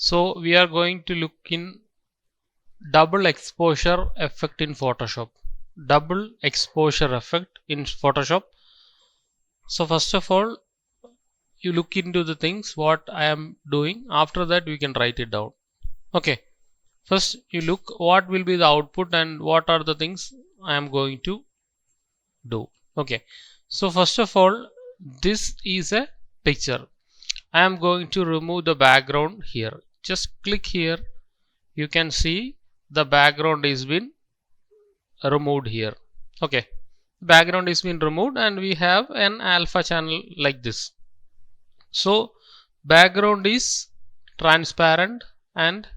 So we are going to look in double exposure effect in Photoshop. Double exposure effect in Photoshop. So first of all, you look into the things what I am doing. After that we can write it down. Okay, first you look what will be the output and what are the things I am going to do. Okay, so first of all, this is a picture. I am going to remove the background here. Just click here. You can see the background is been removed here. Okay, background is been removed and we have an alpha channel like this. So background is transparent and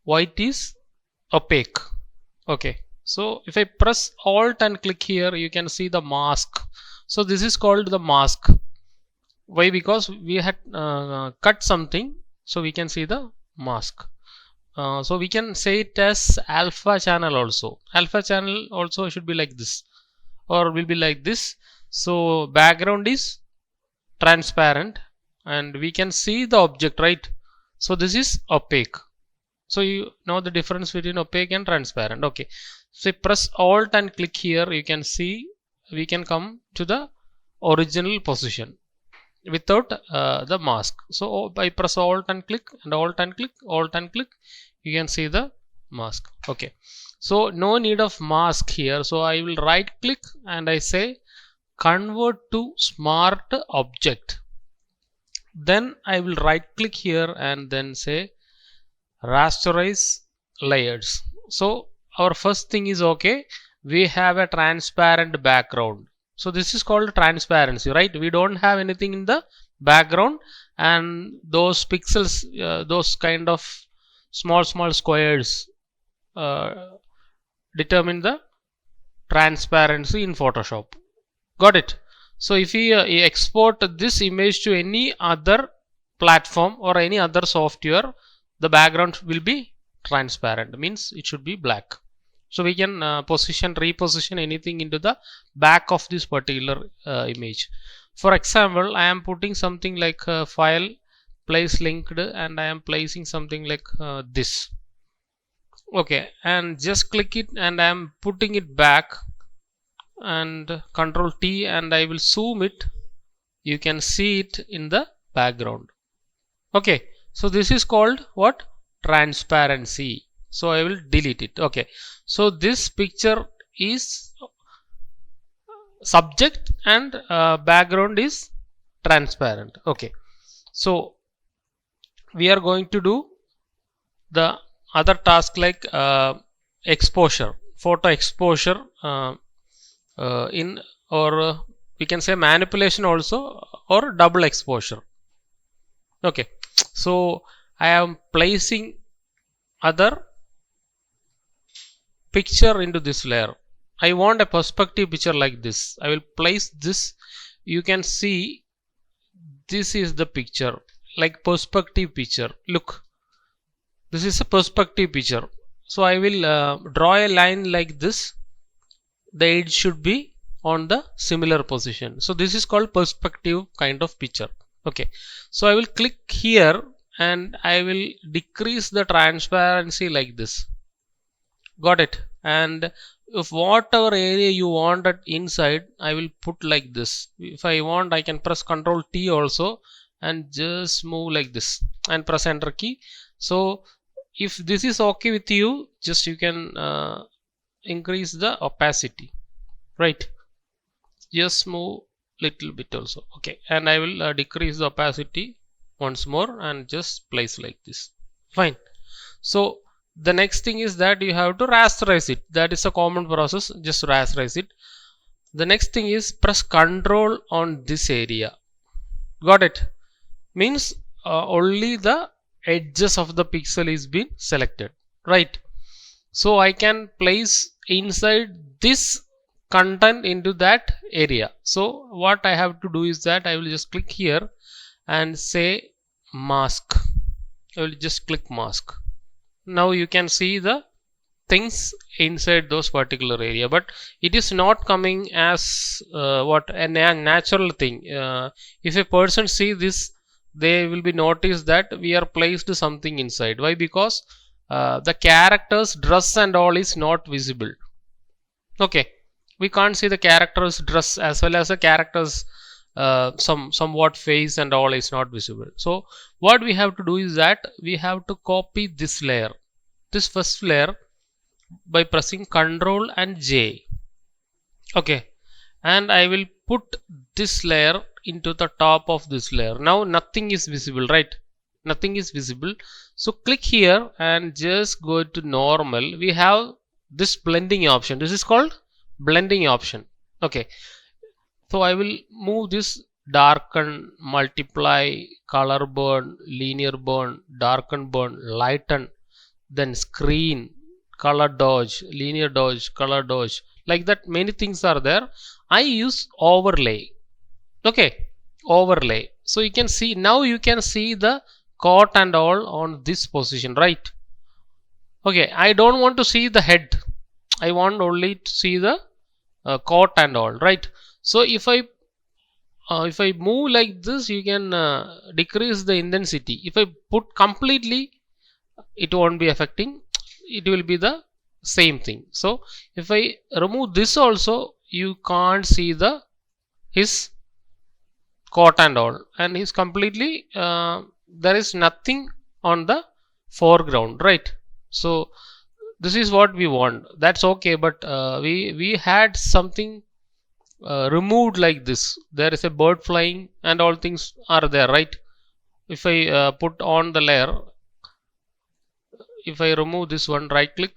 white is opaque. Okay, so if I press alt and click here, you can see the mask. So this is called the mask. Why? Because we had cut something, so we can see the mask. So we can say it as alpha channel also. Alpha channel also should be like this or will be like this. So background is transparent and we can see the object, right? So this is opaque. So you know the difference between opaque and transparent. Okay, so press alt and click here. You can see we can come to the original position without the mask. So by press alt and click and alt and click, alt and click, you can see the mask. Okay, so no need of mask here. So I will right click and I say convert to smart object. Then I will right click here and then say rasterize layers. So our first thing is okay, we have a transparent background. So this is called transparency, right? We don't have anything in the background and those pixels, those kind of small squares determine the transparency in Photoshop. Got it? So if we export this image to any other platform or any other software, the background will be transparent, means it should be black. So we can reposition anything into the back of this particular image. For example, I am putting something like file place linked and I am placing something like this. Okay, and just click it and I am putting it back and Control T and I will zoom it. You can see it in the background. Okay, so this is called what? Transparency. So I will delete it. Okay, so this picture is subject and background is transparent. Okay, so we are going to do the other task like exposure, photo exposure in or we can say manipulation also or double exposure. Okay, so I am placing other picture into this layer. I want a perspective picture like this. I will place this. You can see this is the picture like perspective picture. Look, this is a perspective picture. So I will draw a line like this. The edge should be on the similar position. So this is called perspective kind of picture. Okay, so I will click here and I will decrease the transparency like this. Got it? And if whatever area you want it inside, I will put like this. If I want, I can press Ctrl T also and just move like this and press enter key. So if this is okay with you, just you can increase the opacity, right? Just move little bit also. Okay, and I will decrease the opacity once more and just place like this. Fine. So the next thing is that you have to rasterize it. That is a common process. Just rasterize it. The next thing is press Ctrl on this area. Got it? Means only the edges of the pixel is being selected, right? So I can place inside this content into that area. So what I have to do is that I will just click here and say mask. I will just click mask. Now you can see the things inside those particular area, but it is not coming as what a natural thing. If a person see this, they will be noticed that we are placed something inside. Why? Because the character's dress and all is not visible. Okay, we can't see the character's dress as well as the character's somewhat face and all is not visible. So what we have to do is that we have to copy this layer, this first layer, by pressing Ctrl and J. Okay, and I will put this layer into the top of this layer. Now nothing is visible, right? Nothing is visible. So click here and just go to normal. We have this blending option. This is called blending option. Okay, so I will move this darken, multiply, color burn, linear burn, darken burn, lighten, then screen, color dodge, linear dodge, color dodge, like that. Many things are there. I use overlay. Okay, overlay. So you can see, now you can see the coat and all on this position, right? Okay, I don't want to see the head. I want only to see the coat and all, right? So if I move like this, you can decrease the intensity. If I put completely, it won't be affecting. It will be the same thing. So if I remove this also, you can't see the his coat and all, and he's completely there is nothing on the foreground, right? So this is what we want. That's okay, but we had something removed like this. There is a bird flying and all things are there, right? If I put on the layer, if I remove this one, right click,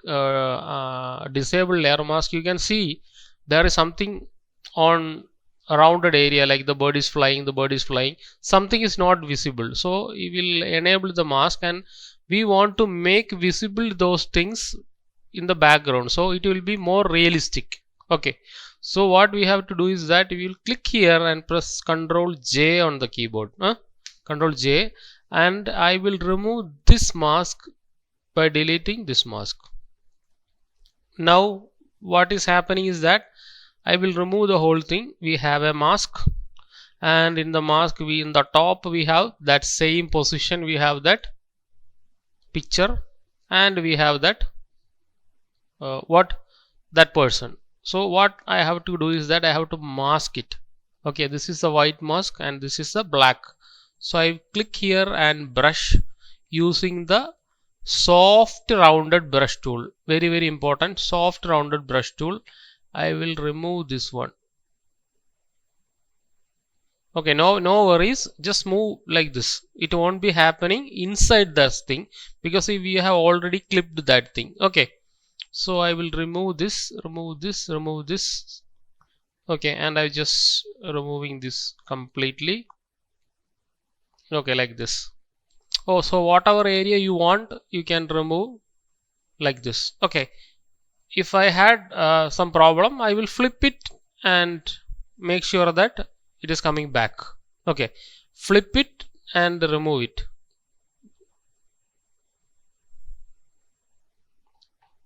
disable layer mask, you can see there is something on a rounded area, like the bird is flying, something is not visible. So we will enable the mask, and we want to make visible those things in the background, so it will be more realistic. Okay, so what we have to do is that we will click here and press Ctrl J on the keyboard, Ctrl J, and I will remove this mask by deleting this mask. Now what is happening is that I will remove the whole thing. We have a mask, and in the mask, in the top we have that same position, we have that picture, and we have that that person. So what I have to do is that I have to mask it. Okay, this is the white mask and this is the black. So I click here and brush using the soft rounded brush tool. Very important, soft rounded brush tool. I will remove this one. Okay, no worries, just move like this. It won't be happening inside this thing because we have already clipped that thing. Okay, so I will remove this. Okay, and I just removing this completely. Okay, like this. Oh, so whatever area you want, you can remove like this. Okay, if I had some problem, I will flip it and make sure that it is coming back. Okay, flip it and remove it,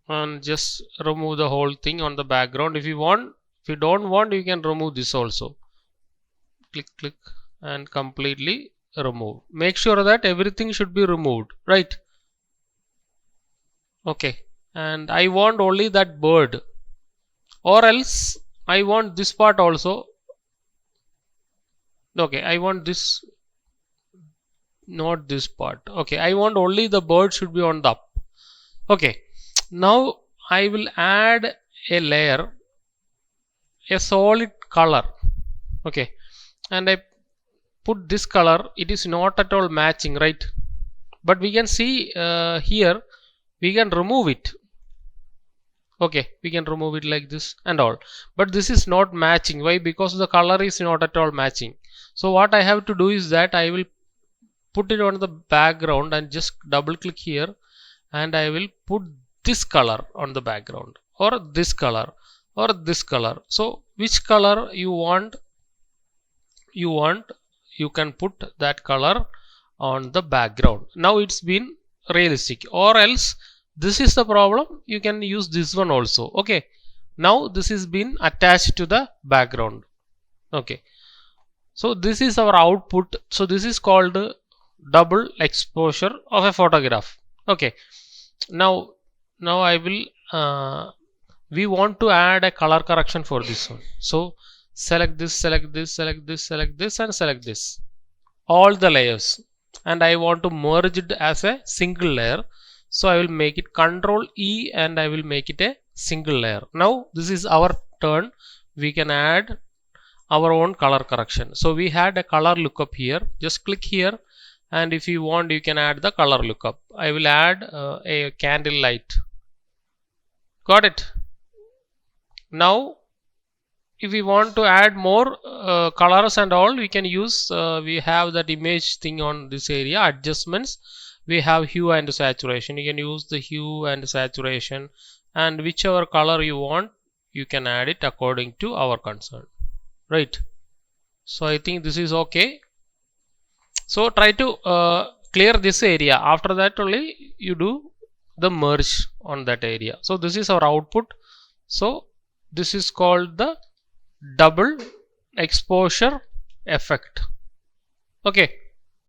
and just remove the whole thing on the background. If you want, if you don't want, you can remove this also. Click and completely remove. Make sure that everything should be removed, right? Okay, and I want only that bird, or else I want this part also. Okay, I want this, not this part. Okay, I want only the bird should be on the up. Okay, now I will add a layer, a solid color. Okay, and I put this color. It is not at all matching, right? But we can see here we can remove it. Okay, we can remove it like this and all, but this is not matching. Why? Because the color is not at all matching. So what I have to do is that I will put it on the background and just double click here, and I will put this color on the background, or this color, or this color. So which color you want, you can put that color on the background. Now it's been realistic. Or else, this is the problem, you can use this one also. Okay, now this is been attached to the background. Okay, so this is our output. So this is called double exposure of a photograph. Okay, now I will we want to add a color correction for this one. So select this, select this, select this, select this, and select this, all the layers, and I want to merge it as a single layer. So I will make it Control E and I will make it a single layer. Now this is our turn. We can add our own color correction. So we had a color lookup here. Just click here, and if you want, you can add the color lookup. I will add a candle light. Got it? Now if we want to add more colors and all, we can use we have that image thing on this area, adjustments. We have hue and saturation. You can use the hue and saturation, and whichever color you want, you can add it according to our concern, right? So I think this is okay. So try to clear this area. After that only you do the merge on that area. So this is our output. So this is called the double exposure effect. Okay,